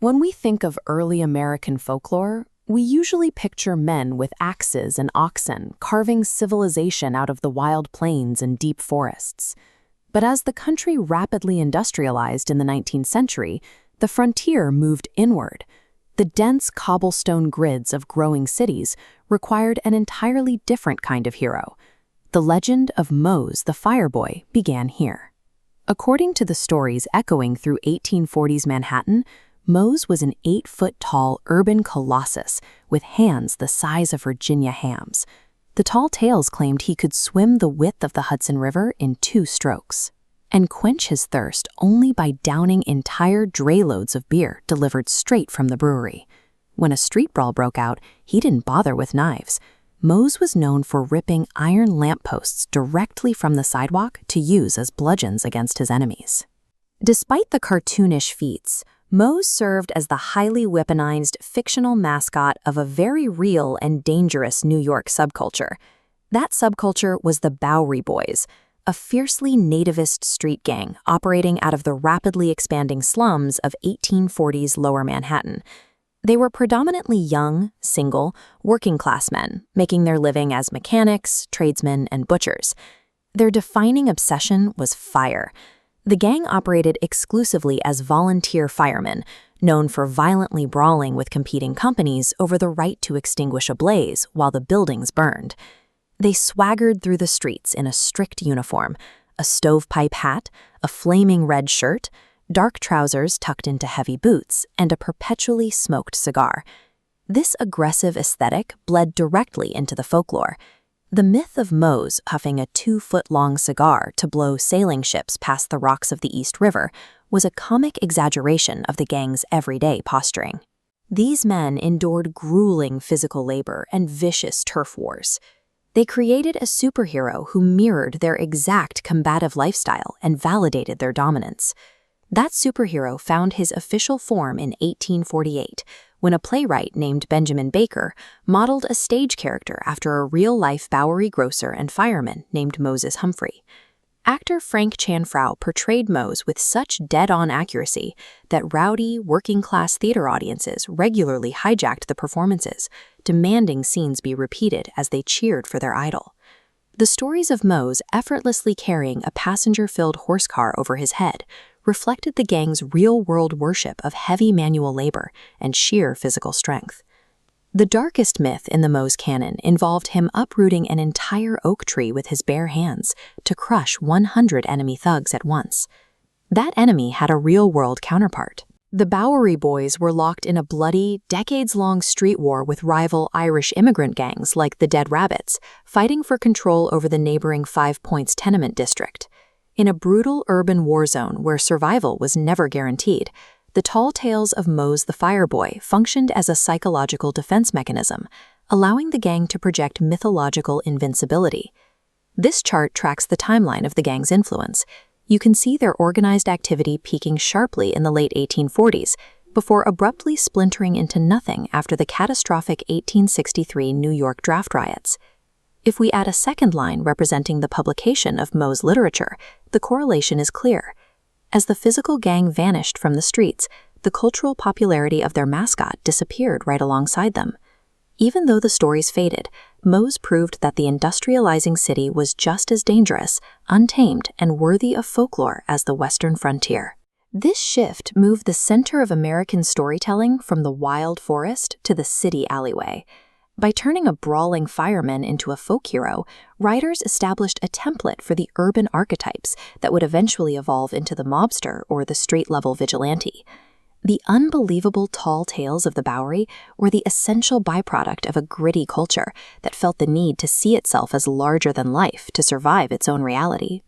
When we think of early American folklore, we usually picture men with axes and oxen carving civilization out of the wild plains and deep forests. But as the country rapidly industrialized in the 19th century, the frontier moved inward. The dense cobblestone grids of growing cities required an entirely different kind of hero. The legend of Mose the Fireboy began here. According to the stories echoing through 1840s Manhattan, Mose was an 8-foot-tall urban colossus with hands the size of Virginia hams. The tall tales claimed he could swim the width of the Hudson River in 2 strokes and quench his thirst only by downing entire drayloads of beer delivered straight from the brewery. When a street brawl broke out, he didn't bother with knives. Mose was known for ripping iron lampposts directly from the sidewalk to use as bludgeons against his enemies. Despite the cartoonish feats, Mose served as the highly weaponized fictional mascot of a very real and dangerous New York subculture. That subculture was the Bowery Boys, a fiercely nativist street gang operating out of the rapidly expanding slums of 1840s Lower Manhattan. They were predominantly young, single, working-class men, making their living as mechanics, tradesmen, and butchers. Their defining obsession was fire. The gang operated exclusively as volunteer firemen, known for violently brawling with competing companies over the right to extinguish a blaze while the buildings burned. They swaggered through the streets in a strict uniform, a stovepipe hat, a flaming red shirt, dark trousers tucked into heavy boots, and a perpetually smoked cigar. This aggressive aesthetic bled directly into the folklore. The myth of Mose huffing a 2-foot-long cigar to blow sailing ships past the rocks of the East River was a comic exaggeration of the gang's everyday posturing. These men endured grueling physical labor and vicious turf wars. They created a superhero who mirrored their exact combative lifestyle and validated their dominance. That superhero found his official form in 1848, when a playwright named Benjamin Baker modeled a stage character after a real-life Bowery grocer and fireman named Moses Humphrey. Actor Frank Chanfrau portrayed Mose with such dead-on accuracy that rowdy, working-class theater audiences regularly hijacked the performances, demanding scenes be repeated as they cheered for their idol. The stories of Mose effortlessly carrying a passenger-filled horse car over his head reflected the gang's real-world worship of heavy manual labor and sheer physical strength. The darkest myth in the Mose canon involved him uprooting an entire oak tree with his bare hands to crush 100 enemy thugs at once. That enemy had a real-world counterpart. The Bowery Boys were locked in a bloody, decades-long street war with rival Irish immigrant gangs like the Dead Rabbits, fighting for control over the neighboring Five Points tenement district. In a brutal urban war zone where survival was never guaranteed, the tall tales of Mose the Fireboy functioned as a psychological defense mechanism, allowing the gang to project mythological invincibility. This chart tracks the timeline of the gang's influence. You can see their organized activity peaking sharply in the late 1840s, before abruptly splintering into nothing after the catastrophic 1863 New York draft riots. If we add a second line representing the publication of Mose literature, the correlation is clear. As the physical gang vanished from the streets, the cultural popularity of their mascot disappeared right alongside them. Even though the stories faded, Mose proved that the industrializing city was just as dangerous, untamed, and worthy of folklore as the western frontier. This shift moved the center of American storytelling from the wild forest to the city alleyway. By turning a brawling fireman into a folk hero, writers established a template for the urban archetypes that would eventually evolve into the mobster or the street-level vigilante. The unbelievable tall tales of the Bowery were the essential byproduct of a gritty culture that felt the need to see itself as larger than life to survive its own reality.